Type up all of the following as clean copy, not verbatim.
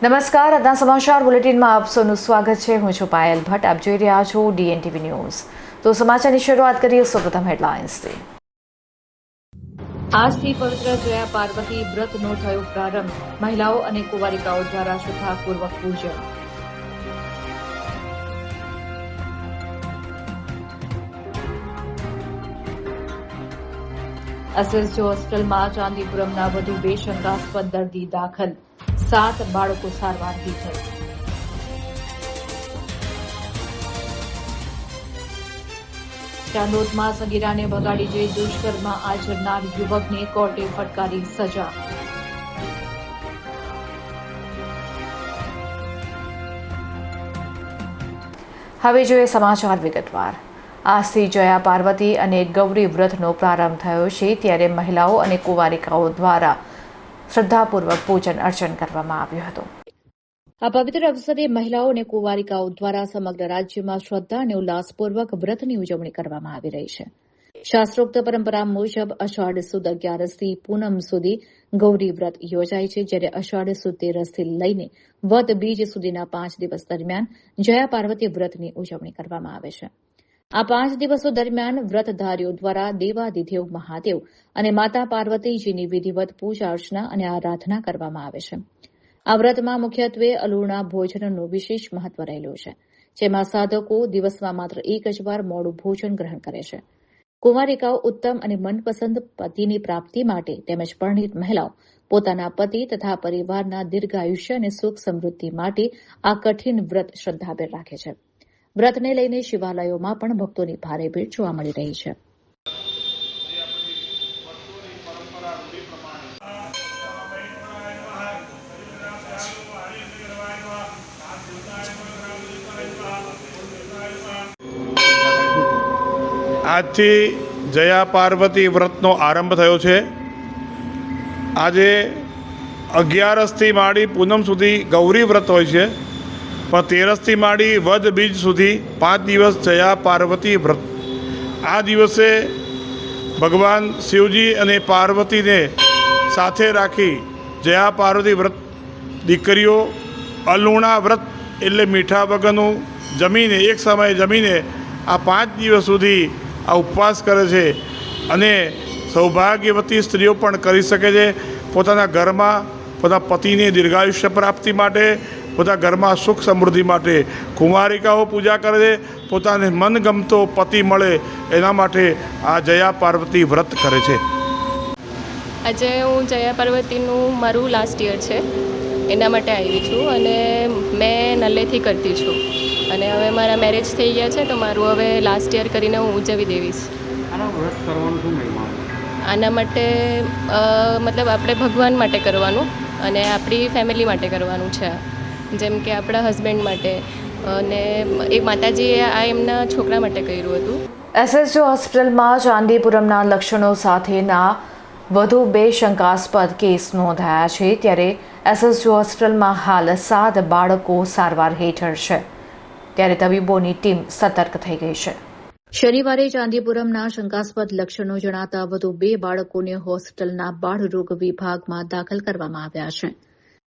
નમસ્કાર, આજના સમાચાર બુલેટિનમાં આપ સૌનું સ્વાગત છે. હું છું પાયલ ભટ્ટ. આપ જોઈ રહ્યા છો DNTV ન્યૂઝ. તો સમાચારની શરૂઆત કરીએ સૌપ્રથમ હેડલાઇન્સથી. આજથી પવિત્ર જયા પાર્વતી વ્રતનો થયો પ્રારંભ. મહિલાઓ અને કુંવારિકાઓ દ્વારા શ્રદ્ધાપૂર્વક પૂજન. SSG હોસ્પિટલમાં ચાંદીપુરમના વધુ 2 શંકાસ્પદ દર્દી દાખલ. 7 બાળકો સારવાર હેઠળ. ચાંદોદમાં સગીરાને ભગાડી જઈ દુષ્કર્મ આચરનાર યુવકને કોર્ટે ફટકારી સજા. હવે જોઈએ સમાચાર વિગતવાર. આજથી જયા પાર્વતી અને ગૌરી વ્રતનો પ્રારંભ થયો છે, ત્યારે મહિલાઓ અને કુંવારિકાઓ દ્વારા શ્રદ્ધાપૂર્વક પૂજન અર્ચન કરવામાં આવ્યું હતું. આ પવિત્ર અવસરે મહિલાઓ અને કુંવારિકાઓ દ્વારા સમગ્ર રાજ્યમાં શ્રદ્ધા અને ઉલ્લાસપૂર્વક વ્રતની ઉજવણી કરવામાં આવી રહી છે. શાસ્ત્રોક્ત પરંપરા મુજબ અષાઢ સુદ 11થી પૂનમ સુધી ગૌરી વ્રત યોજાય છે, જ્યારે અષાઢ સુદ 13થી લઈને વદ બીજ સુધીના 5 દિવસ દરમિયાન જયા પાર્વતી વ્રતની ઉજવણી કરવામાં આવે છે. આ 5 દિવસો દરમિયાન વ્રતધારીઓ દ્વારા દેવાધિદેવ મહાદેવ અને માતા પાર્વતીજીની વિધિવત પૂજા અર્ચના અને આરાધના કરવામાં આવે છે. આ વ્રતમાં મુખ્યત્વે અલુણા ભોજનનું વિશેષ મહત્વ રહેલું છે, જેમાં સાધકો દિવસમાં માત્ર એક જ વાર મોડું ભોજન ગ્રહણ કરે છે. કુંવારિકાઓ ઉત્તમ અને મનપસંદ પતિની પ્રાપ્તિ માટે તેમજ પરણિત મહિલાઓ પોતાના પતિ તથા પરિવારના દીર્ઘાયુષ્ય અને સુખ સમૃદ્ધિ માટે આ કઠિન વ્રત શ્રદ્ધાભેર રાખે છે. વ્રતને લઈને શિવાલયોમાં પણ ભક્તોની ભારે ભીડ જોવા મળી રહી છે. આજથી જયા પાર્વતી વ્રતનો આરંભ થયો છે. આજે 11થી માંડી પૂનમ સુધી ગૌરી વ્રત હોય છે, પણ 13થી માંડી વદ બીજ સુધી 5 દિવસ જયા પાર્વતી વ્રત. આ દિવસે ભગવાન શિવજી અને પાર્વતીને સાથે રાખી જયા પાર્વતી વ્રત દીકરીઓ અલુણા વ્રત એટલે મીઠા વગરનું જમીને એક સમયે જમીને આ 5 દિવસ સુધી આ ઉપવાસ કરે છે. અને સૌભાગ્યવતી સ્ત્રીઓ પણ કરી શકે છે. પોતાના ઘરમાં પોતાના પતિને દીર્ઘાયુષ્ય પ્રાપ્તિ માટે, પોતાના ઘરમાં સુખ સમૃદ્ધિ માટે કુંવારિકાઓ પૂજા કરે છે. પોતાને મનગમતો પતિ મળે એના માટે આ જયા પાર્વતી વ્રત કરે છે. આજે હું જયા પાર્વતીનું મારું લાસ્ટ યર છે, એના માટે આવી છું અને મેં નલ્લેથી કરતી છું અને હવે મારા મેરેજ થઈ ગયા છે, તો મારું હવે લાસ્ટ યર કરીને હું ઉજવી દેવીશ. આના માટે મતલબ આપણે ભગવાન માટે કરવાનું અને આપણી ફેમિલી માટે કરવાનું છે, જેમ કે આપણા હસબન્ડ માટે, અને એ માતાજીએ આ એમના છોકરા માટે કર્યું હતું. SSG હોસ્પિટલમાં ચાંદીપુરમના લક્ષણો સાથેના વધુ 2 શંકાસ્પદ કેસ નોંધાયા છે, ત્યારે SSG હોસ્પિટલમાં હાલ 7 બાળકો સારવાર હેઠળ છે, ત્યારે તબીબોની ટીમ સતર્ક થઈ ગઈ છે. શનિવારે ચાંદીપુરમના શંકાસ્પદ લક્ષણો જણાતા વધુ 2 બાળકોને હોસ્પિટલના બાળરોગ વિભાગમાં દાખલ કરવામાં આવ્યા છે.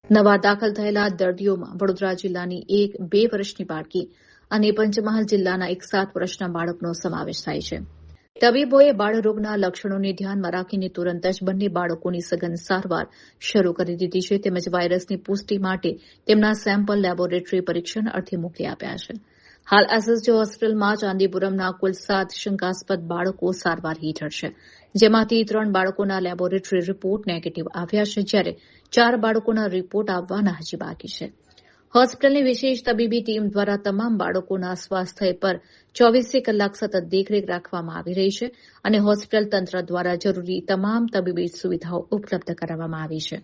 નવા દાખલ થયેલા દર્દીઓમાં વડોદરા જિલ્લાની એક 2 વર્ષની બાળકી અને પંચમહાલ જિલ્લાના એક 7 વર્ષના બાળકનો સમાવેશ થાય છે. તબીબોએ બાળરોગના લક્ષણોને ધ્યાનમાં રાખીને તુરંત જ બંને બાળકોની સઘન સારવાર શરૂ કરી દીધી છે, તેમજ વાયરસની પુષ્ટિ માટે તેમના સેમ્પલ લેબોરેટરી પરીક્ષણ અર્થે મોકલી આપ્યા છે. હાલ SSG હોસ્પિટલમાં ચાંદીપુરમના કુલ 7 શંકાસ્પદ બાળકો સારવાર હેઠળ છે, જેમાંથી 3 બાળકોના લેબોરેટરી રિપોર્ટ નેગેટિવ આવ્યા છે, જ્યારે 4 બાળકોના રિપોર્ટ આવવાના હજી બાકી છે. હોસ્પિટલની વિશેષ તબીબી ટીમ દ્વારા તમામ બાળકોના સ્વાસ્થ્ય પર 24 કલાક સતત દેખરેખ રાખવામાં આવી રહી છે અને હોસ્પિટલ તંત્ર દ્વારા જરૂરી તમામ તબીબી સુવિધાઓ ઉપલબ્ધ કરાવવામાં આવી છે.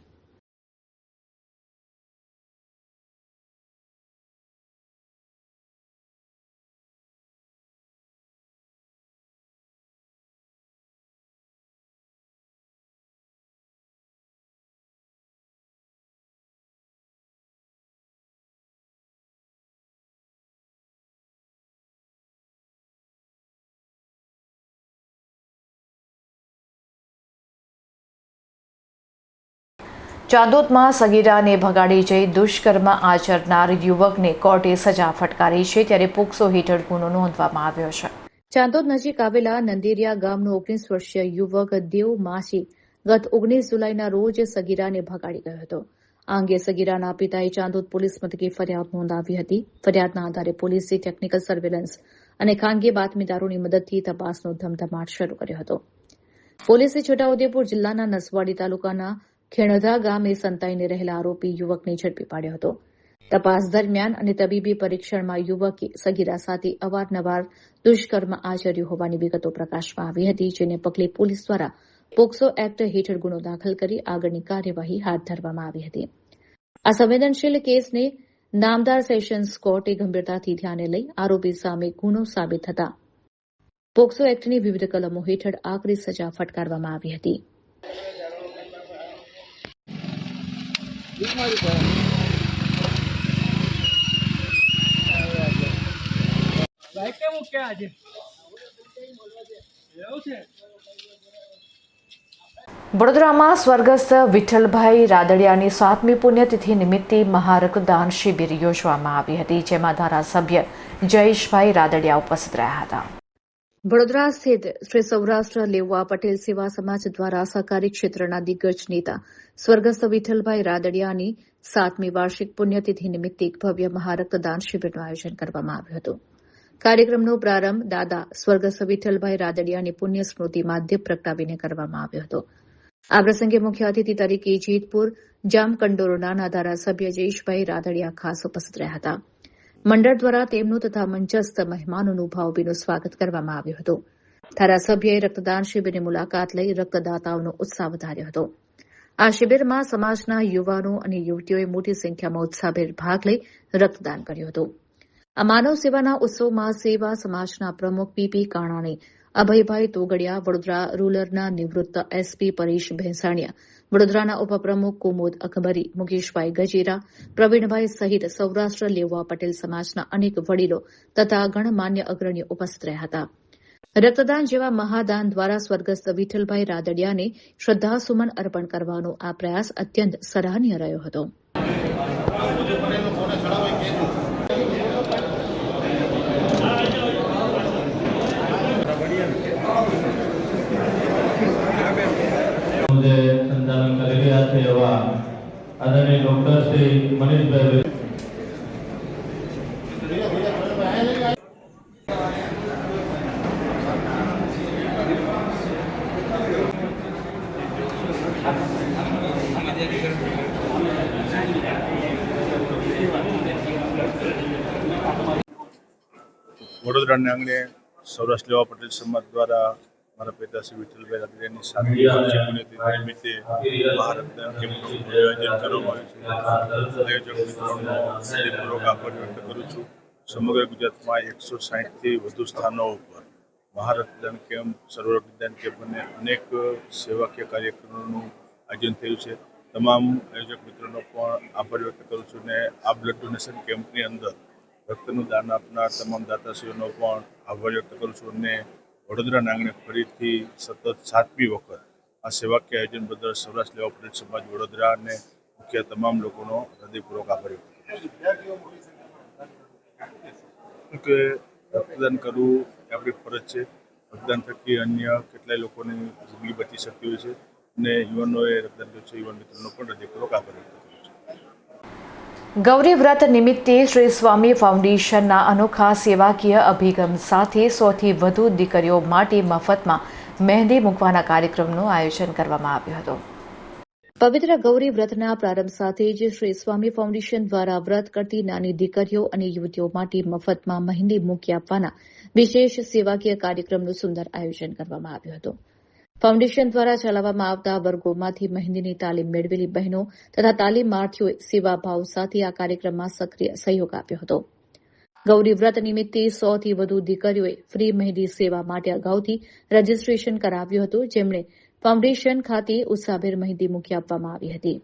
ચાંદોદમાં સગીરાને ભગાડી જઈ દુષ્કર્મ આચરનાર યુવકને કોર્ટે સજા ફટકારી છે, ત્યારે પોક્સો હેઠળ ગુનો નોંધવામાં આવ્યો છે. ચાંદોદ નજીક આવેલા નંદેરિયા ગામનો 19 વર્ષીય યુવક દેવ માસી ગત 19 જુલાઈના રોજ સગીરાને ભગાડી ગયો હતો. આ અંગે સગીરાના પિતાએ ચાંદોદ પોલીસ મથકે ફરિયાદ નોંધાવી હતી. ફરિયાદના આધારે પોલીસે ટેકનિકલ સર્વેલન્સ અને ખાનગી બાતમીદારોની મદદથી તપાસનો ધમધમાટ શરૂ કર્યો હતો. પોલીસે છોટાઉદેપુર જિલ્લાના નસવાડી તાલુકાના ખેણધા ગામે સંતાઈને રહેલા આરોપી યુવકને ઝડપી પાડ્યો હતો. તપાસ દરમિયાન અને તબીબી પરીક્ષણમાં યુવકે સગીરા સાથે અવારનવાર દુષ્કર્મ આચર્યું હોવાની વિગતો પ્રકાશમાં આવી હતી, જેને પગલે પોલીસ દ્વારા પોક્સો એક્ટ હેઠળ ગુનો દાખલ કરી આગળની કાર્યવાહી હાથ ધરવામાં આવી હતી. આ સંવેદનશીલ કેસને નામદાર સેશન્સ કોર્ટે ગંભીરતાથી ધ્યાને લઈ આરોપી સામે ગુનો સાબિત થતા પોક્સો એક્ટની વિવિધ કલમો હેઠળ આકરી સજા ફટકારવામાં આવી હતી. વડોદરામાં સ્વર્ગસ્થ વિઠ્ઠલભાઈ રાદડિયાની 7મી પુણ્યતિથિ નિમિત્તે મહારક્તદાન શિબિર યોજવામાં આવી હતી, જેમાં ધારાસભ્ય જયેશભાઈ રાદડિયા ઉપસ્થિત રહ્યા હતા. વડોદરા સ્થિત શ્રી સૌરાષ્ટ્ર લેઉવા પટેલ સેવા સમાજ દ્વારા સહકારી ક્ષેત્રના દિગ્ગજ નેતા સ્વર્ગસ્થ વિઠ્ઠલભાઈ રાદડિયાની 7મી વાર્ષિક પુણ્યતિથિ નિમિત્તે એક ભવ્ય મહારક્તદાન શિબિરનું આયોજન કરવામાં આવ્યું હતું. કાર્યક્રમનો પ્રારંભ દાદા સ્વર્ગસ્થ વિઠ્ઠલભાઈ રાદડિયાની પુણ્ય સ્મૃતિમાં દીપ પ્રગટાવીને કરવામાં આવ્યો હતો. આ પ્રસંગે મુખ્ય અતિથિ તરીકે જેતપુર જામકંડોરણાના ધારાસભ્ય જયેશભાઈ રાદડિયા ખાસ ઉપસ્થિત રહ્યા હતા. મંડળ દ્વારા તેમનું તથા મંચસ્થ મહેમાનોનું ભાવભીનું સ્વાગત કરવામાં આવ્યું હતું. ધારાસભ્યએ રક્તદાન શિબિરની મુલાકાત લઈ રક્તદાતાઓનો ઉત્સાહ વધાર્યો હતો. આ શિબિરમાં સમાજના યુવાનો અને યુવતીઓએ મોટી સંખ્યામાં ઉત્સાહભેર ભાગ લઈ રક્તદાન કર્યું હતું. આ માનવ સેવાના ઉત્સવમાં સેવા સમાજના પ્રમુખ પીપી કાણાણી, અભયભાઈ તોગડિયા, વડોદરા રૂરલના નિવૃત્ત એસપી પરેશ ભેંસાણીયા, વડોદરાના ઉપપ્રમુખ કુમુદ અકબરી, મુકેશભાઈ ગજેરા, પ્રવીણભાઈ સહિત સૌરાષ્ટ્ર લેઉવા પટેલ સમાજના અનેક વડીલો તથા ગણમાન્ય અગ્રણીઓ ઉપસ્થિત રહ્યા હતા. રક્તદાન જેવા મહાદાન દ્વારા સ્વર્ગસ્થ વિઠ્ઠલભાઈ રાદડિયાને શ્રદ્ધાસુમન અર્પણ કરવાનો આ પ્રયાસ અત્યંત સરાહનીય રહ્યો હતો. સંચાલન કરી રહ્યા છે એવા આદરણીય ડોક્ટર શ્રી મનીષભાઈ વડોદરાના આંગણે સૌરાષ્ટ્ર લેવા પટેલ સમાજ દ્વારા મારા પિતાશ્રી વિઠ્ઠલભાઈ રાદડિયાની 7મી વાર્ષિક પુણ્યતિથિ નિમિત્તે મહારક્તદાન કેમ્પનું આયોજન કરવામાં આવ્યું છે. આયોજક મિત્રોનો હૃદયપૂર્વક આભાર વ્યક્ત કરું છું. સમગ્ર ગુજરાતમાં 160થી વધુ સ્થાનો ઉપર મહારક્તદાન કેમ્પ, સર્વ રક્તદાન કેમ્પ અને અનેક સેવાકીય કાર્યક્રમોનું આયોજન થયું છે. તમામ આયોજક મિત્રોનો પણ આભાર વ્યક્ત કરું છું અને આ બ્લડ ડોનેશન કેમ્પની અંદર રક્તનું દાન આપનાર તમામ દાતાશ્રીઓનો પણ આભાર વ્યક્ત કરું છું અને વડોદરાના આંગણે ફરીથી સતત 7મી વખત આ સેવાકીય આયોજન બદલ સૌરાષ્ટ્ર લેવા પટેલ સમાજ વડોદરા અને મુખ્ય તમામ લોકોનો હૃદયપૂર્વક આભાર વ્યક્ત કરું છું કે રક્તદાન કરવું એ આપણી ફરજ છે. રક્તદાન થકી અન્ય કેટલાય લોકોની જિંદગી બચી શકતી હોય છે અને યુવાનોએ રક્તદાન કર્યું છે. યુવાન મિત્રોનો પણ હૃદયપૂર્વક આભાર વ્યક્ત કરું છું. ગૌરી વ્રત નિમિત્તે શ્રી સ્વામી ફાઉન્ડેશનના અનોખા સેવાકીય અભિગમ સાથે 100થી વધુ દીકરીઓ માટે મફતમાં મહેંદી મૂકવાના કાર્યક્રમનું આયોજન કરવામાં આવ્યું હતું. પવિત્ર ગૌરી વ્રતના પ્રારંભ સાથે જ શ્રી સ્વામી ફાઉન્ડેશન દ્વારા વ્રત કરતી નાની દીકરીઓ અને યુવતીઓ માટે મફતમાં મહેંદી મૂકી આપવાના વિશેષ સેવાકીય કાર્યક્રમનું સુંદર આયોજન કરવામાં આવ્યું હતું. ફાઉન્ડેશન દ્વારા ચલાવવામાં આવતા વર્ગોમાંથી મહેંદીની તાલીમ મેળવેલી બહેનો તથા તાલીમાર્થીઓએ સેવાભાવ સાથે આ કાર્યક્રમમાં સક્રિય સહયોગ આપ્યો હતો. ગૌરી વ્રત નિમિત્તે 100થી વધુ દીકરીઓએ ફ્રી મહેંદી સેવા માટે અગાઉથી રજીસ્ટ્રેશન કરાવ્યું હતું, જેમણે ફાઉન્ડેશન ખાતે ઉત્સાહભેર મહેંદી મૂકી આપવામાં આવી હતી.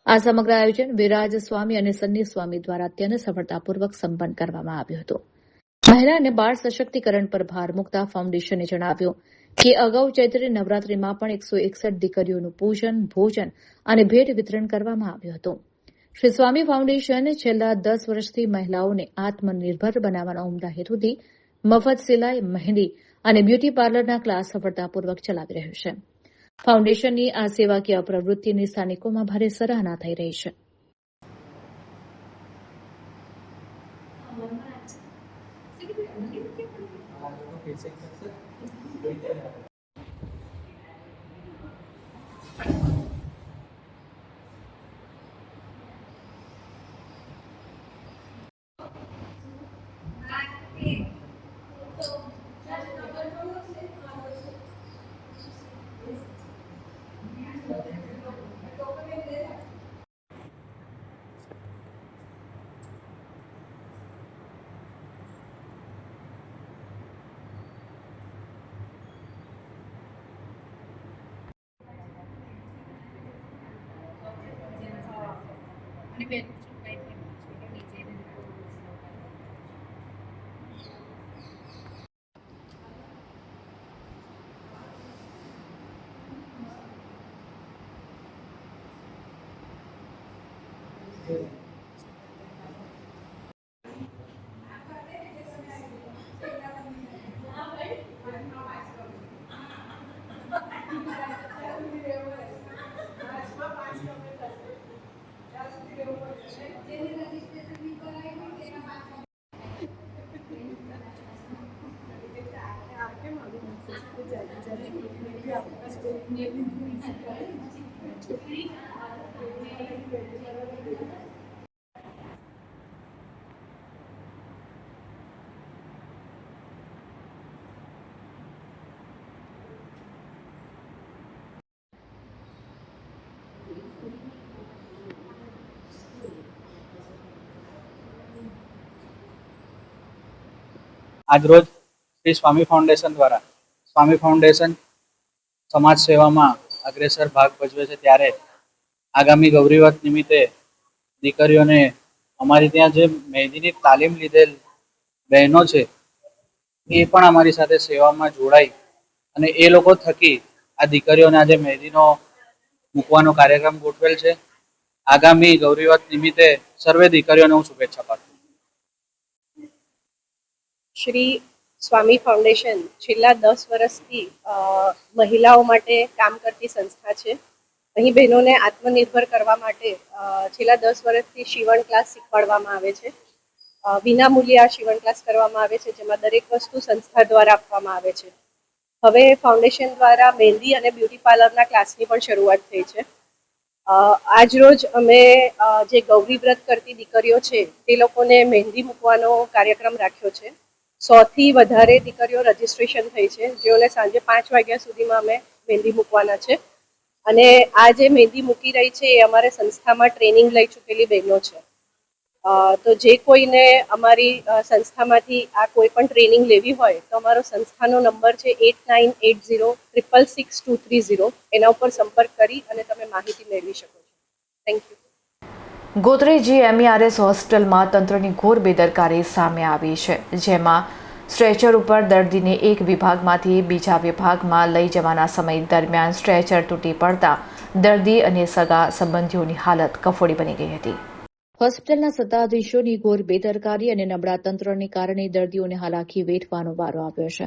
આ સમગ્ર આયોજન વિરાજ સ્વામી અને સન્ની સ્વામી દ્વારા અત્યંત સફળતાપૂર્વક સંપન્ન કરવામાં આવ્યું હતું. મહિલા અને બાળ સશક્તિકરણ પર ભાર મૂકતા ફાઉન્ડેશને જણાવ્યું કે અગાઉ ચૈત્રી નવરાત્રિમાં પણ 161 દીકરીઓનું પૂજન, ભોજન અને ભેટ વિતરણ કરવામાં આવ્યું હતું. શ્રી સ્વામી ફાઉન્ડેશન છેલ્લા 10 વર્ષથી મહિલાઓને આત્મનિર્ભર બનાવવાના ઉમદા હેતુથી મફત સિલાઈ, મહેંદી અને બ્યુટી પાર્લરના ક્લાસ સફળતાપૂર્વક ચલાવી રહ્યું છે. ફાઉન્ડેશનની આ સેવાકીય પ્રવૃત્તિની સ્થાનિકોમાં ભારે સરાહના થઈ રહી છે. આજરોજ શ્રી સ્વામી ફાઉન્ડેશન દ્વારા સ્વામી ફાઉન્ડેશન સમાજ સેવામાં અગ્રેસર ભાગ ભજવે છે, ત્યારે આગામી ગૌરીવ્રત નિમિત્તે દીકરીઓને અમારી ત્યાં જે મહેંદીની તાલીમ લીધેલ બહેનો છે એ પણ અમારી સાથે સેવામાં જોડાઈ અને એ લોકો થકી આ દીકરીઓને આજે મહેંદીનો મૂકવાનો કાર્યક્રમ ગોઠવેલ છે. આગામી ગૌરીવ્રત નિમિત્તે સર્વે દીકરીઓને હું શુભેચ્છા પાઠવું. શ્રી સ્વામી ફાઉન્ડેશન છેલ્લા 10 વર્ષથી મહિલાઓ માટે કામ કરતી સંસ્થા છે. અહીં બહેનોને આત્મનિર્ભર કરવા માટે છેલ્લા 10 વર્ષથી શિવણ ક્લાસ શીખવાડવામાં આવે છે. વિનામૂલ્યે આ શિવણ ક્લાસ કરવામાં આવે છે, જેમાં દરેક વસ્તુ સંસ્થા દ્વારા આપવામાં આવે છે. હવે ફાઉન્ડેશન દ્વારા મહેંદી અને બ્યુટી પાર્લરના ક્લાસની પણ શરૂઆત થઈ છે. આજરોજ અમે જે ગૌરી વ્રત કરતી દીકરીઓ છે તે લોકોને મહેંદી મૂકવાનો કાર્યક્રમ રાખ્યો છે. 100 થી વધારે દીકરીઓ રજીસ્ટ્રેશન થઈ છે, જેઓને સાંજે 5 વાગ્યા સુધીમાં અમે મહેંદી મૂકવાના છે. અને આ જે મહેંદી મૂકી રહી છે એ અમારે સંસ્થામાં ટ્રેનિંગ લઈ ચૂકેલી બહેનો છે. તો જે કોઈને અમારી સંસ્થામાંથી આ કોઈ પણ ટ્રેનિંગ લેવી હોય તો અમારો સંસ્થાનો નંબર છે 8980666230. એના ઉપર સંપર્ક કરી અને તમે માહિતી મેળવી શકો છો. Thank you. ગોત્રી GMERS હોસ્પિટલમાં તંત્રની ઘોર બેદરકારી સામે આવી છે, જેમાં સ્ટ્રેચર ઉપર દર્દીને એક વિભાગમાંથી બીજા વિભાગમાં લઈ જવાના સમય દરમિયાન સ્ટ્રેચર તૂટી પડતા દર્દી અને સગા સંબંધીઓની હાલત કફોડી બની ગઈ હતી. હોસ્પિટલના સત્તાધીશોની ઘોર બેદરકારી અને નબળા તંત્રને કારણે દર્દીઓને હાલાકી વેઠવાનો વારો આવ્યો છે.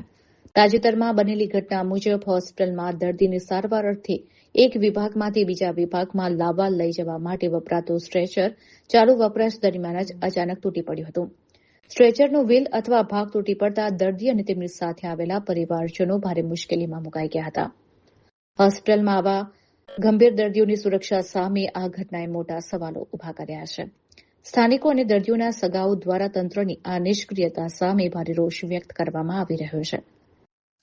તાજેતરમાં બનેલી ઘટના મુજબ હોસ્પિટલમાં દર્દીની સારવાર અર્થે એક વિભાગમાંથી બીજા વિભાગમાં લાવવા લઈ જવા માટે વપરાતું સ્ટ્રેચર ચાલુ વપરાશ દરમિયાન જ અચાનક તૂટી પડ્યું હતું. સ્ટ્રેચરનું વ્હીલ અથવા ભાગ તૂટી પડતા દર્દી અને તેમની સાથે આવેલા પરિવારજનો ભારે મુશ્કેલીમાં મુકાઈ ગયા હતા. હોસ્પિટલમાં આવા ગંભીર દર્દીઓની સુરક્ષા સામે આ ઘટનાએ મોટા સવાલો ઉભા કર્યા છે. સ્થાનિકો અને દર્દીઓના સગાઓ દ્વારા તંત્રની આ નિષ્ક્રિયતા સામે ભારે રોષ વ્યક્ત કરવામાં આવી રહ્યો છે.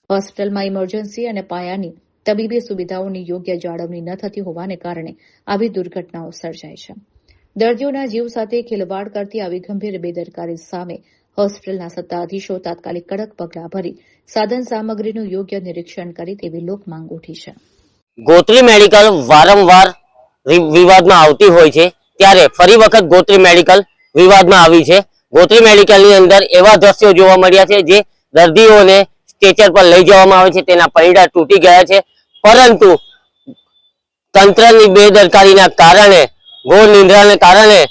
હોસ્પિટલમાં ઇમરજન્સી અને પાયાની તબીબી સુવિધાઓની યોગ્ય જાળવણી ન થતી હોવાને કારણે આવી દુર્ઘટનાઓ સર્જાય છે. દર્દીઓના જીવ સાથે ખેલવાડ કરતી આવી ગંભીર બેદરકારી સામે હોસ્પિટલના સત્તાધીશો તાત્કાલિક કડક પગલાં ભરી સાધન સામગ્રીનું યોગ્ય નિરીક્ષણ કરે તેવી લોકમાંગ ઉઠી છે. ગોત્રી મેડિકલ વારંવાર વિવાદમાં આવતી હોય છે, ત્યારે ફરી વખત ગોત્રી મેડિકલ વિવાદમાં આવી છે. ગોત્રી મેડિકલની અંદર એવા દ્રશ્યો જોવા મળ્યા છે જે દર્દીઓને સ્ટ્રેચર પર લઈ જવામાં આવે છે, તેના પૈડા તૂટી ગયા છે, પરંતુ તંત્રની બેદરકારીના કારણે, ઘોર નિંદ્રાને કારણે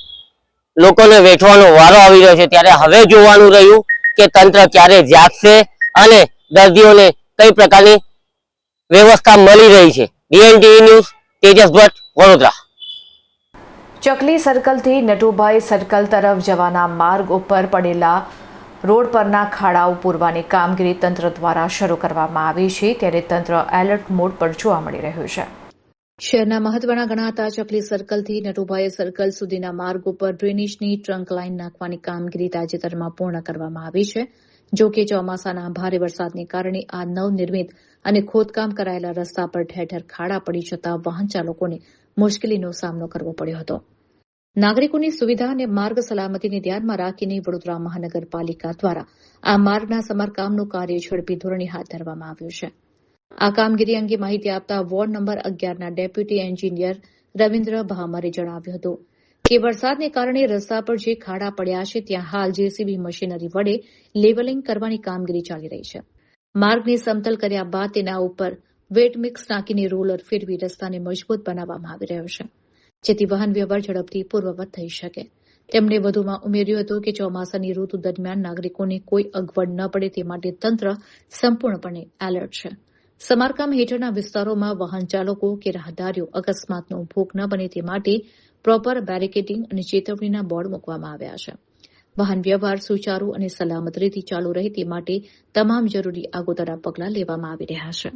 લોકોને વેઠવાનો વારો આવી રહ્યો છે। ત્યારે હવે જોવાનું રહ્યું કે તંત્ર ક્યારે જાગશે અને દર્દીઓને કઈ પ્રકારની વ્યવસ્થા મળી રહી છે। DNTV news, Tejas Bhatt, Vadodara. ચકલી સર્કલથી નટુભાઈ સર્કલ તરફ જવાના માર્ગ ઉપર પડેલા રોડ પરના ખાડાઓ પૂરવાની કામગીરી તંત્ર દ્વારા શરૂ કરવામાં આવી છે, ત્યારે તંત્ર એલર્ટ મોડ પર જોવા મળી રહ્યું છે। શહેરના મહત્વના ગણાતા ચકલી સર્કલથી નટુભાઈ સર્કલ સુધીના માર્ગ ઉપર ડ્રેનેજની ટ્રંક લાઇન નાખવાની કામગીરી તાજેતરમાં પૂર્ણ કરવામાં આવી છે। જો કે ચોમાસાના ભારે વરસાદને કારણે આ નવનિર્મિત અને ખોદકામ કરાયેલા રસ્તા પર ઠેર ઠેર ખાડા પડી જતા વાહન ચાલકોને મુશ્કેલીનો સામનો કરવો પડ્યો હતો। નાગરિકોની સુવિધા અને માર્ગ સલામતીને ધ્યાનમાં રાખીને વડોદરા મહાનગરપાલિકા દ્વારા આ માર્ગના સમારકામનું કાર્ય ઝડપી ધોરણે હાથ ધરવામાં આવ્યું છે। આ કામગીરી અંગે માહિતી આપતા વોર્ડ નંબર 11ના ડેપ્યુટી એન્જિનિયર રવિન્દ્ર ભામરે જણાવ્યું હતું કે વરસાદને કારણે રસ્તા પર જે ખાડા પડ્યા છે ત્યાં હાલ જેસીબી મશીનરી વડે લેવલિંગ કરવાની કામગીરી ચાલી રહી છે। માર્ગને સમતલ કર્યા બાદ તેના ઉપર વેટ મિક્સ નાખીને રોલર ફેરવી રસ્તાને મજબૂત બનાવવામાં આવી રહ્યો છે, જેથી વાહન વ્યવહાર ઝડપથી પૂર્વવત થઈ શકે। તેમણે વધુમાં ઉમેર્યું હતું કે ચોમાસાની ઋતુ દરમિયાન નાગરિકોને કોઈ અગવડ ન પડે તે માટે તંત્ર સંપૂર્ણપણે એલર્ટ છે। સમારકામ હેઠળના વિસ્તારોમાં વાહન ચાલકો કે રાહદારીઓ અકસ્માતનો ભોગ ન બને તે માટે પ્રોપર બેરિકેડિંગ અને ચેતવણીના બોર્ડ મૂકવામાં આવ્યા છે। વાહન વ્યવહાર સુચારુ અને સલામત રીતે ચાલુ રહે તે માટે તમામ જરૂરી આગોતરા પગલાં લેવામાં આવી રહ્યા છે।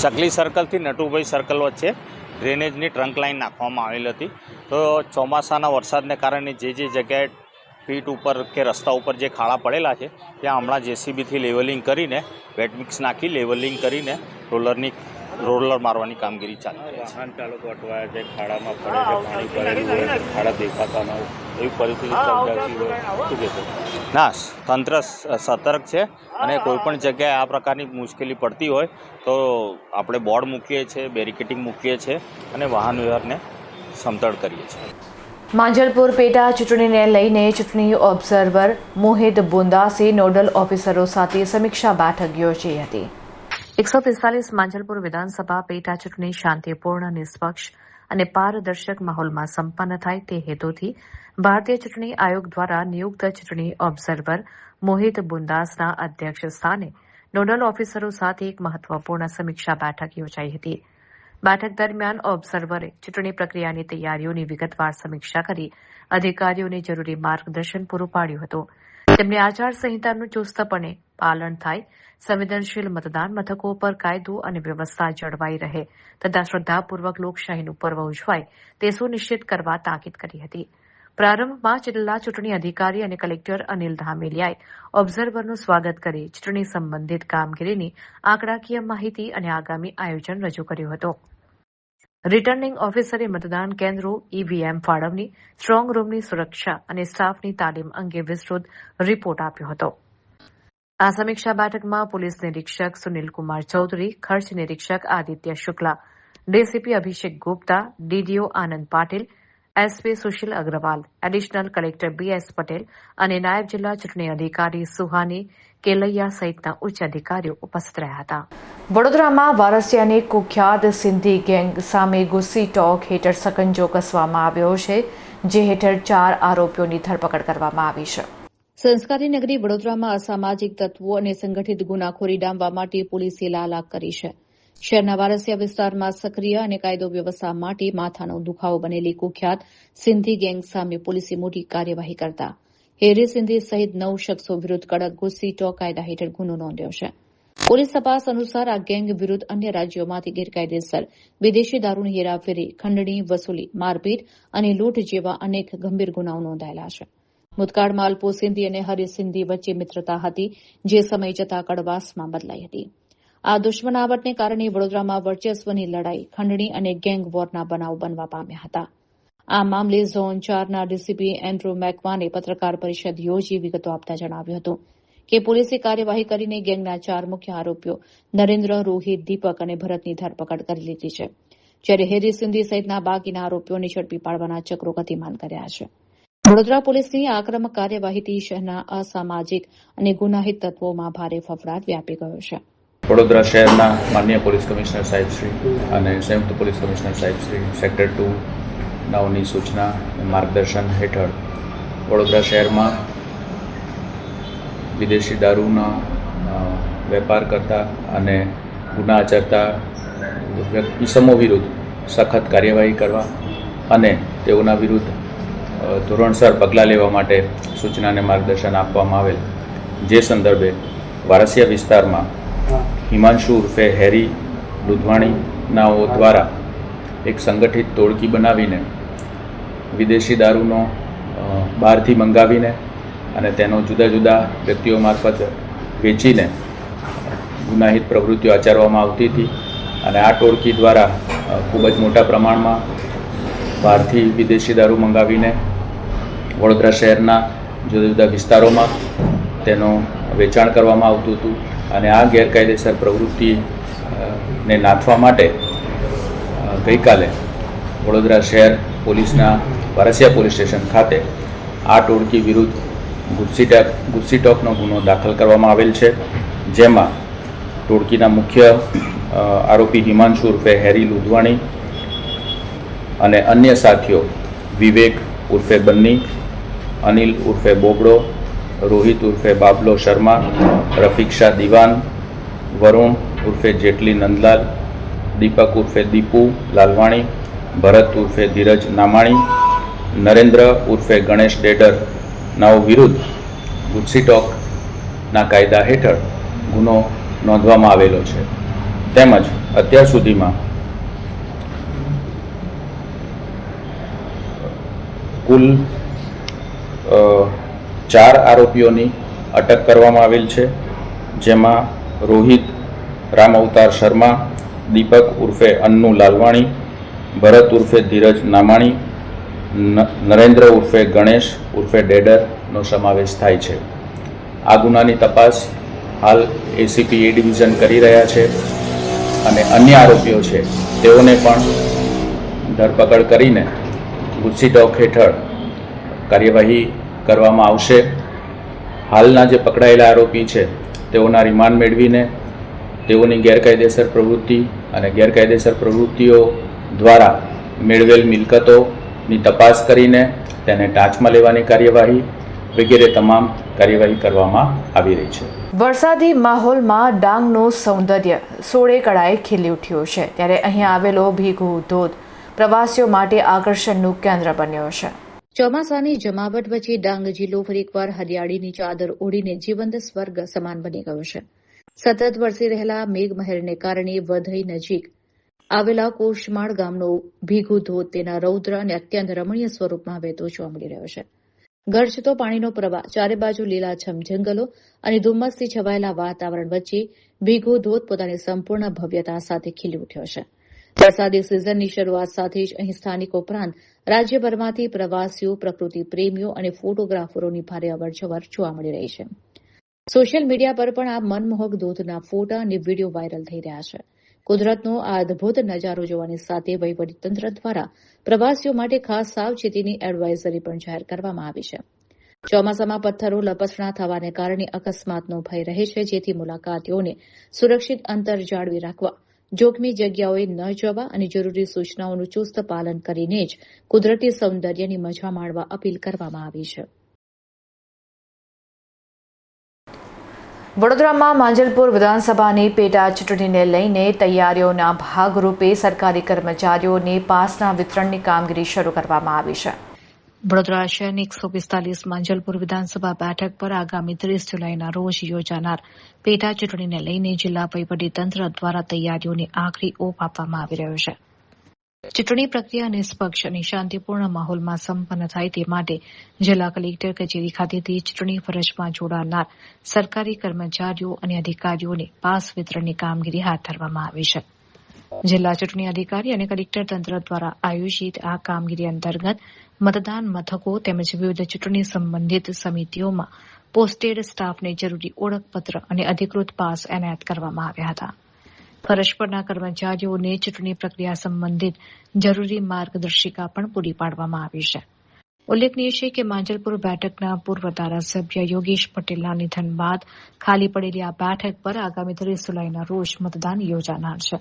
ચકલી સર્કલથી નટુભાઈ સર્કલ વચ્ચે ડ્રેનેજની ટ્રંક લાઇન નાખવામાં આવેલી હતી। તો ચોમાસાના વરસાદને કારણે જે જગ્યાએ ફીટ ઉપર કે રસ્તા ઉપર જે ખાડા પડેલા છે ત્યાં હમણાં જેસીબીથી લેવલિંગ કરીને વેટ મિક્સ નાખી લેવલિંગ કરીને રોલર મારવાની કામગીરી ચાલી રહી છે। વાહન ચાલકો અટવાયા છે, ખાડામાં પડે છે, પાણી ભરેલું હોય, ખાડા દેખાતા ન હોય, એવી પરિસ્થિતિ સર્જાતી હોય, શું કહેશો? ના, તંત્ર સતર્ક છે અને કોઈપણ જગ્યાએ આ પ્રકારની મુશ્કેલી પડતી હોય તો આપણે બોર્ડ મૂકીએ છીએ, બેરિકેડિંગ મૂકીએ છીએ અને વાહન વ્યવહારને સમતળ કરીએ છીએ। માંજલપુર પેટા ચૂંટણીને લઈને ચૂંટણી ઓબ્ઝર્વર મોહિત બુંદાસે નોડલ ઓફિસરો સાથે સમીક્ષા બેઠક યોજી હતી। 145 માંજલપુર વિધાનસભા પેટા ચૂંટણી શાંતિપૂર્ણ, નિષ્પક્ષ અને પારદર્શક માહોલમાં સંપન્ન થાય તે હેતુથી ભારતીય ચૂંટણી આયોગ દ્વારા નિયુક્ત ચૂંટણી ઓબ્ઝર્વર મોહિત બુંદાસના અધ્યક્ષ સ્થાને નોડલ ઓફિસરો સાથે એક મહત્વપૂર્ણ સમીક્ષા બેઠક યોજાઈ હતી। બેઠક દરમિયાન ઓબ્ઝર્વરે ચૂંટણી પ્રક્રિયાની તૈયારીઓની વિગતવાર સમીક્ષા કરી અધિકારીઓને જરૂરી માર્ગદર્શન પૂરું પાડ્યું હતું। તેમણે આચારસંહિતાનું ચુસ્તપણે પાલન થાય, સંવેદનશીલ મતદાન મથકો પર કાયદો અને વ્યવસ્થા જળવાઈ રહે તથા શ્રદ્ધાપૂર્વક લોકશાહીનું પર્વ ઉજવાય તે સુનિશ્ચિત કરવા તાકીદ કરી હતી। પ્રારંભમાં જિલ્લા ચૂંટણી અધિકારી અને કલેક્ટર અનિલ ધામેલિયાએ ઓબ્ઝર્વરનું સ્વાગત કરી ચૂંટણી સંબંધિત કામગીરીની આંકડાકીય માહિતી અને આગામી આયોજન રજૂ કર્યું હતું। રિટર્નિંગ ઓફિસરે મતદાન કેન્દ્રો, ઈવીએમ ફાળવણી, સ્ટ્રોંગ રૂમની સુરક્ષા અને સ્ટાફની તાલીમ અંગે વિસ્તૃત રિપોર્ટ આપ્યો હતો। આ સમીક્ષા બેઠકમાં પોલીસ નિરીક્ષક સુનિલકુમાર ચૌધરી, ખર્ચ નિરીક્ષક Aditya Shukla, DCP Abhishek Gupta, DDO Anand Patil, SP Sushil Agrawal, additional collector BS Patel અને નાયબ જિલ્લા ચૂંટણી અધિકારી સુહાની કેલૈયા સહિતના ઉચ્ચ અધિકારીઓ ઉપસ્થિત રહ્યા હતા। વડોદરામાં વારસિયાની કુખ્યાત સિંધી ગેંગ સામે ગુસ્સી ટોક હેઠળ સકંજો કસવામાં આવ્યો છે, જે હેઠળ 4 આરોપીઓની ધરપકડ કરવામાં આવી છે। સંસ્કારી નગરી વડોદરામાં અસામાજિક તત્વો અને સંગઠિત ગુનાખોરી ડામવા માટે પોલીસે લાલાક કરી છે। શહેરના વારસિયા વિસ્તારમાં સક્રિય અને કાયદો વ્યવસ્થા માટે માથાનો દુખાવો બનેલી કુખ્યાત સિંધી ગેંગ સામે પોલીસે મોટી કાર્યવાહી કરતા હેરી સિંધી સહિત 9 શખ્સો વિરુદ્ધ કડક ઘુસીટો કાયદા હેઠળ ગુનો નોંધ્યો છે. પોલીસ તપાસ અનુસાર આ ગેંગ વિરુદ્ધ અન્ય રાજ્યોમાંથી ગેરકાયદેસર વિદેશી દારૂની હેરાફેરી, ખંડણી વસૂલી, મારપીટ અને લૂંટ જેવા અનેક ગંભીર ગુનાઓ નોંધાયેલા છે. ભૂતકાળમાં અલ્પો સિંધી અને હરી સિંધી વચ્ચે મિત્રતા હતી, જે સમય જતાં કડવાશમાં બદલાઈ હતી. આ દુશ્મનાવટને કારણે વડોદરામાં વર્ચસ્વની લડાઈ, ખંડણી અને ગેંગ વોરના બનાવ બનવા પામ્યા હતા. આ મામલે ઝોન 4ના ડીસીપી એન્ડ્રુ મેકવાને પત્રકાર પરિષદ યોજી વિગતો આપતા જણાવ્યું હતું કે પોલીસે કાર્યવાહી કરીને ગેંગના 4 મુખ્ય આરોપીઓ નરેન્દ્ર, રોહિત, દીપક અને ભરતની ધરપકડ કરી લીધી છે, જ્યારે હેરી સિંધી સહિતના બાકીના આરોપીઓને ઝડપી પાડવાના ચક્રો ગતિમાન કર્યા છે. વડોદરા પોલીસની આક્રમક કાર્યવાહીથી શહેરના અસામાજિક અને ગુનાહિત તત્વોમાં ભારે ફફડાટ વ્યાપી ગયો છે. વડોદરા શહેરના માનનીય પોલીસ કમિશનર સાહેબશ્રી અને સંયુક્ત પોલીસ કમિશનર સાહેબશ્રી સેક્ટર 2 નાઓની સૂચના માર્ગદર્શન હેઠળ વડોદરા શહેરમાં વિદેશી દારૂના વેપાર કરતા અને ગુના આચરતા ઇસમો વિરુદ્ધ સખત કાર્યવાહી કરવા અને તેઓના વિરુદ્ધ ધોરણસર પગલાં લેવા માટે સૂચના અને માર્ગદર્શન આપવામાં આવેલ. જે સંદર્ભે વારસિયા વિસ્તારમાં હિમાંશુ ઉર્ફે હેરી લુધવાણીનાઓ દ્વારા એક સંગઠિત ટોળકી બનાવીને વિદેશી દારૂનો બહારથી મંગાવીને અને તેનો જુદા જુદા વ્યક્તિઓ મારફત વેચીને ગુનાહિત પ્રવૃત્તિઓ આચરવામાં આવતી હતી. અને આ ટોળકી દ્વારા ખૂબ જ મોટા પ્રમાણમાં બહારથી વિદેશી દારૂ મંગાવીને વડોદરા શહેરના જુદા જુદા વિસ્તારોમાં તેનું વેચાણ કરવામાં આવતું હતું. અને આ ગેરકાયદેસર પ્રવૃત્તિને નાથવા માટે ગઈકાલે વડોદરા શહેર પોલીસના વારસિયા પોલીસ સ્ટેશન ખાતે આ ટોળકી વિરુદ્ધ ગુસ્સીટોકનો ગુનો દાખલ કરવામાં આવેલ છે, જેમાં ટોળકીના મુખ્ય આરોપી હિમાંશુ ઉર્ફે હેરી લુધવાણી અને અન્ય સાથીઓ વિવેક ઉર્ફે બન્ની, અનિલ ઉર્ફે બોબડો, રોહિત ઉર્ફે બાબલો શર્મા, રફીક શાહ દિવાન, વરુણ ઉર્ફે જેટલી નંદલાલ, દીપક ઉર્ફે દીપુ લાલવાણી, ભરત ઉર્ફે ધીરજ નામાણી, નરેન્દ્ર ઉર્ફે ગણેશ ડેડર નાઓ વિરુદ્ધ ગુસ્સીટોકના કાયદા હેઠળ ગુનો નોંધવામાં આવેલો છે. તેમજ અત્યાર સુધીમાં કુલ 4 આરોપીઓની અટક કરવામાં આવેલ છે, જેમાં રોહિત રામ અવતાર શર્મા, દીપક ઉર્ફે અન્નુ લાલવાણી, ભરત ઉર્ફે ધીરજ નામાણી, નરેન્દ્ર ઉર્ફે ગણેશ ઉર્ફે ડેડરનો સમાવેશ થાય છે. આ ગુનાની તપાસ હાલ એસીપી એ ડિવિઝન કરી રહ્યા છે અને અન્ય આરોપીઓ છે તેઓને પણ ધરપકડ કરીને ગુસ્સીટોક હેઠળ કાર્યવાહી કરવામાં આવશે. હાલના જે પકડાયેલા આરોપી છે તેઓના રિમાન્ડ મેળવીને તેઓની ગેરકાયદેસર પ્રવૃત્તિ અને ગેરકાયદેસર પ્રવૃત્તિઓ દ્વારા મેળવેલ મિલકતોની તપાસ કરીને તેને ટાંચમાં લેવાની કાર્યવાહી વગેરે તમામ કાર્યવાહી કરવામાં આવી રહી છે. વરસાદી માહોલમાં ડાંગનું સૌંદર્ય સોળે કળાએ ખીલી ઉઠ્યું છે, ત્યારે અહીં આવેલો ભીગુ ધોધ પ્રવાસીઓ માટે આકર્ષણનું કેન્દ્ર બન્યો છે. ચોમાસાની જમાવટ વચ્ચે ડાંગ જિલ્લો ફરી એકવાર હરિયાળીની ચાદર ઓઢીને જીવંત સ્વર્ગ સમાન બની ગયો છે. સતત વરસી રહેલા મેઘમહેરને કારણે વઘઈ નજીક આવેલા કોશમાળ ગામનો ભીગુ ધોધ તેના રૌદ્ર અને અત્યંત રમણીય સ્વરૂપમાં વહેતો જોવા મળી રહ્યો છે. ગરજતો પાણીનો પ્રવાહ, ચારે બાજુ લીલાછમ જંગલો અને ધુમ્મસથી છવાયેલા વાતાવરણ વચ્ચે ભીગુ ધોધ પોતાની સંપૂર્ણ ભવ્યતા સાથે ખીલી ઉઠ્યો છે. વરસાદી સિઝનની શરૂઆત સાથે જ અહીં સ્થાનિકો ઉપરાંત રાજ્યભરમાંથી પ્રવાસીઓ, પ્રકૃતિ પ્રેમીઓ અને ફોટોગ્રાફરોની ભારે અવરજવર જોવા મળી રહી છે. સોશિયલ મીડિયા પર પણ આ મનમોહક ધોધના ફોટા અને વિડીયો વાયરલ થઈ રહ્યા છે. કુદરતનો આ અદભુત નજારો જોવાની સાથે વહીવટીતંત્ર દ્વારા પ્રવાસીઓ માટે ખાસ સાવચેતીની એડવાઇઝરી પણ જાહેર કરવામાં આવી છે. ચોમાસામાં પથ્થરો લપસણા થવાને કારણે અકસ્માતનો ભય રહે છે, જેથી મુલાકાતીઓને સુરક્ષિત અંતર જાળવી રાખવા, જોખમી જગ્યાઓએ ન જવા અને જરૂરી સૂચનાઓનું ચુસ્ત પાલન કરીને જ કુદરતી સૌંદર્યની મજા માણવા અપીલ કરવામાં આવી છે. વડોદરામાં માંજલપુર વિધાનસભાની પેટા ચૂંટણીને લઈને તૈયારીઓના ભાગરૂપે સરકારી કર્મચારીઓને પાસના વિતરણની કામગીરી શરૂ કરવામાં આવી છે. વડોદરા શહેરની 145 માંજલપુર વિધાનસભા બેઠક પર આગામી 30 જુલાઈના રોજ યોજાનાર પેટા ચૂંટણીને લઈને જિલ્લા વહીવટીતંત્ર દ્વારા તૈયારીઓને આખરી ઓપ આપવામાં આવી રહ્યો છે. ચૂંટણી પ્રક્રિયા નિષ્પક્ષ અને શાંતિપૂર્ણ માહોલમાં સંપન્ન થાય તે માટે જિલ્લા કલેક્ટર કચેરી ખાતેથી ચૂંટણી ફરજમાં જોડાનાર સરકારી કર્મચારીઓ અને અધિકારીઓને પાસ વિતરણની કામગીરી હાથ ધરવામાં આવી છે. જિલ્લા ચૂંટણી અધિકારી અને કલેક્ટર તંત્ર દ્વારા આયોજિત આ કામગીરી અંતર્ગત મતદાન મથકો તેમજ વિવિધ ચૂંટણી સંબંધિત સમિતિઓમાં પોસ્ટેડ સ્ટાફને જરૂરી ઓળખપત્ર અને અધિકૃત પાસ એનાયત કરવામાં આવ્યા હતા. ફરજ પરના કર્મચારીઓને ચૂંટણી પ્રક્રિયા સંબંધિત જરૂરી માર્ગદર્શિકા પણ પૂરી પાડવામાં આવી છે. ઉલ્લેખનીય છે કે માંજલપુર બેઠકના પૂર્વ ધારાસભ્ય યોગેશ પટેલના નિધન બાદ ખાલી પડેલી આ બેઠક પર આગામી 30 જુલાઈના રોજ મતદાન યોજાનાર છે.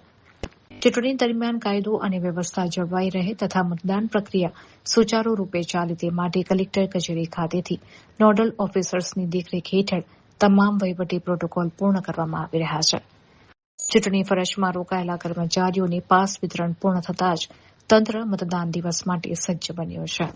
ચૂંટણી દરમિયાન કાયદો અને વ્યવસ્થા જળવાઈ રહે તથા મતદાન પ્રક્રિયા સુચારુ રૂપે ચાલે તે માટે કલેક્ટર કચેરી ખાતેથી નોડલ ઓફિસર્સની દેખરેખ હેઠળ તમામ વહીવટી પ્રોટોકોલ પૂર્ણ કરવામાં આવી રહ્યા છે. ચૂંટણી ફરજમાં રોકાયેલા કર્મચારીઓને પાસ વિતરણ પૂર્ણ થતાં જ તંત્ર મતદાન દિવસ માટે સજ્જ બન્યું છે.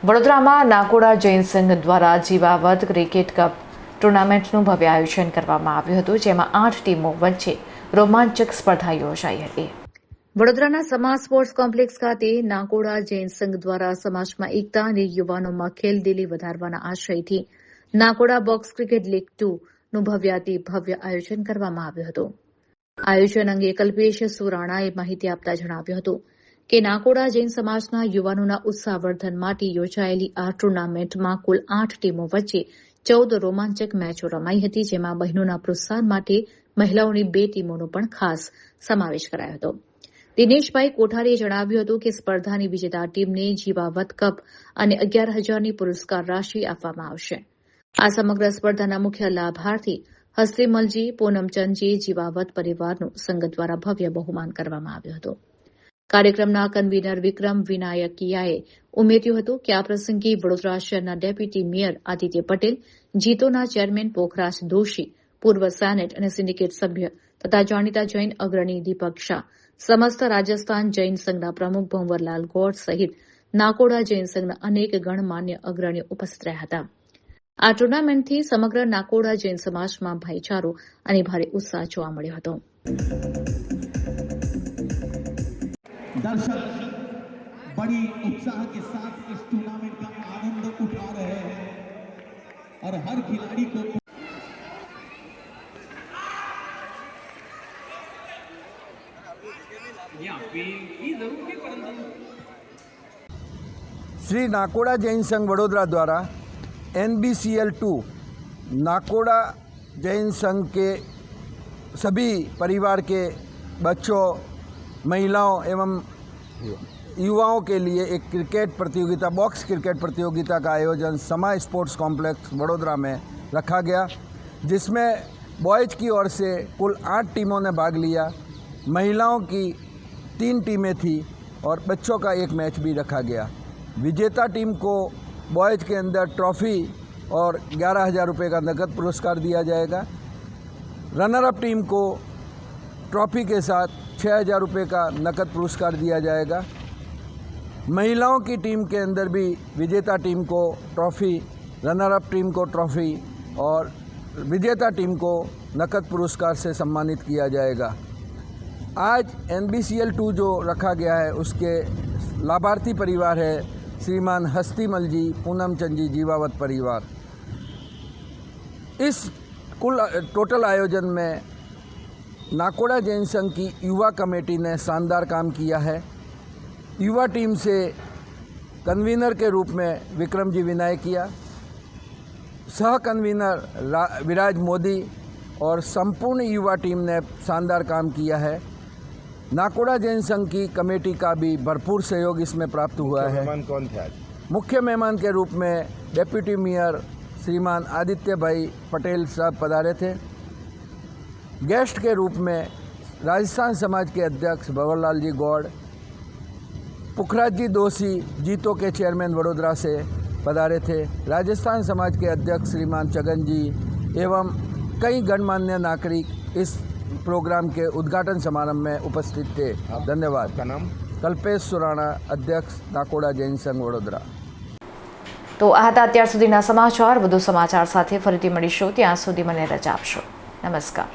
વડોદરામાં નાકોડા જૈન સંઘ દ્વારા જીવાવત ક્રિકેટ કપ ટુર્નામેન્ટનું ભવ્ય આયોજન કરવામાં આવ્યું હતું, જેમાં 8 ટીમો વચ્ચે રોમાંચક સ્પર્ધા યોજાઈ હતી. વડોદરાના સમાજ સ્પોર્ટ્સ કોમ્પ્લેક્સ ખાતે નાકોડા જૈન સંઘ દ્વારા સમાજમાં એકતા અને યુવાનોમાં ખેલદિલી વધારવાના આશયથી નાકોડા બોક્સ ક્રિકેટ લીગ 2નું ભવ્યાતિભવ્ય આયોજન કરવામાં આવ્યું હતું. આયોજન અંગે કલ્પેશ સુરાણાએ માહિતી આપતા જણાવ્યું હતું કે નાકોડા જૈન સમાજના યુવાનોના ઉત્સાહવર્ધન માટે યોજાયેલી આ ટુર્નામેન્ટમાં કુલ 8 ટીમો વચ્ચે 14 રોમાંચક મેચો રમાઈ હતી, જેમાં બહેનોના પ્રોત્સાહન માટે મહિલાઓની 2 ટીમોનો પણ ખાસ સમાવેશ કરાયો હતો. દિનેશભાઈ કોઠારીએ જણાવ્યું હતું કે સ્પર્ધાની વિજેતા ટીમને જીવાવત કપ અને 11,000ની પુરસ્કાર રાશિ આપવામાં આવશે. આ સમગ્ર સ્પર્ધાના મુખ્ય લાભાર્થી હસ્તીમલજી પૂનમચંદજી જીવાવત પરિવારનું સંઘ દ્વારા ભવ્ય બહુમાન કરવામાં આવ્યું હતું. કાર્યક્રમના કન્વીનર વિક્રમ વિનાયકિયાએ ઉમેર્યું હતું કે આ પ્રસંગે વડોદરા શહેરના ડેપ્યુટી મેયર આદિત્ય પટેલ, જીતોના ચેરમેન પોખરાજ દોશી, પૂર્વ સેનેટ અને સિન્ડિકેટ સભ્ય તથા જાણીતા જૈન અગ્રણી દીપક શાહ, સમસ્ત રાજસ્થાન જૈન સંઘના પ્રમુખ ભંવરલાલ ગોડ સહિત નાકોડા જૈન સંઘના અનેક ગણમાન્ય અગ્રણીઓ ઉપસ્થિત રહ્યા હતા. આ ટુર્નામેન્ટથી સમગ્ર નાકોડા જૈન સમાજમાં ભાઈચારો અને ભારે ઉત્સાહ જોવા મળ્યો હતો. दर्शक बड़ी उत्साह के साथ इस टूर्नामेंट का आनंद उठा रहे हैं और हर खिलाड़ी को श्री नाकोड़ा जैन संघ वडोदरा द्वारा NBCL 2 नाकोड़ा जैन संघ के सभी परिवार के बच्चों, महिलाओं एवं युवाओं के लिए एक क्रिकेट प्रतियोगिता, बॉक्स क्रिकेट प्रतियोगिता का आयोजन समाज स्पोर्ट्स कॉम्प्लेक्स वडोदरा में रखा गया, जिसमें बॉयज़ की ओर से कुल 8 टीमों ने भाग लिया, महिलाओं की 3 टीमें थी और बच्चों का एक मैच भी रखा गया. विजेता टीम को बॉयज़ के अंदर ट्रॉफ़ी और 11,000 रुपये का नकद पुरस्कार दिया जाएगा. रनर अप टीम को ट्रॉफ़ी के साथ 6,000 रुपये का नकद पुरस्कार दिया जाएगा. महिलाओं की टीम के अंदर भी विजेता टीम को ट्रॉफ़ी, रनर अप टीम को ट्रॉफ़ी और विजेता टीम को नकद पुरस्कार से सम्मानित किया जाएगा. आज NBCL 2 जो रखा गया है उसके लाभार्थी परिवार है श्रीमान हस्तीमल जी, पूनमचंद जी जीवावत परिवार. इस कुल टोटल आयोजन में नाकोड़ा जैन संघ की युवा कमेटी ने शानदार काम किया है. युवा टीम से कन्वीनर के रूप में विक्रम जी विनायकिया, सह कन्वीनर विराज मोदी और संपूर्ण युवा टीम ने शानदार काम किया है। नाकोड़ा जैन संघ की कमेटी का भी भरपूर सहयोग इसमें प्राप्त हुआ है। मेहमान कौन थे आज? मुख्य मेहमान के रूप में डेप्यूटी मेयर श्रीमान आदित्य भाई पटेल साहब पधारे थे। गेस्ट के रूप में राजस्थान समाज के अध्यक्ष भंवरलाल जी गौड़, पुखराज जी दोषी जीतो के चेयरमैन वडोदरा से पधारे थे। राजस्थान समाज के अध्यक्ष श्रीमान छगन जी एवं कई गणमान्य नागरिक इस प्रोग्राम के उद्घाटन समारोह में उपस्थित थे। धन्यवाद। का नाम? कल्पेश सुराणा, अध्यक्ष नाकोड़ा जैन संघ वडोदरा। તો આ હતા અત્યાર સુધીના સમાચાર. વધુ સમાચાર સાથે ફરીથી મળીશું. ત્યાં સુધી મને રજા આપશો. નમસ્કાર.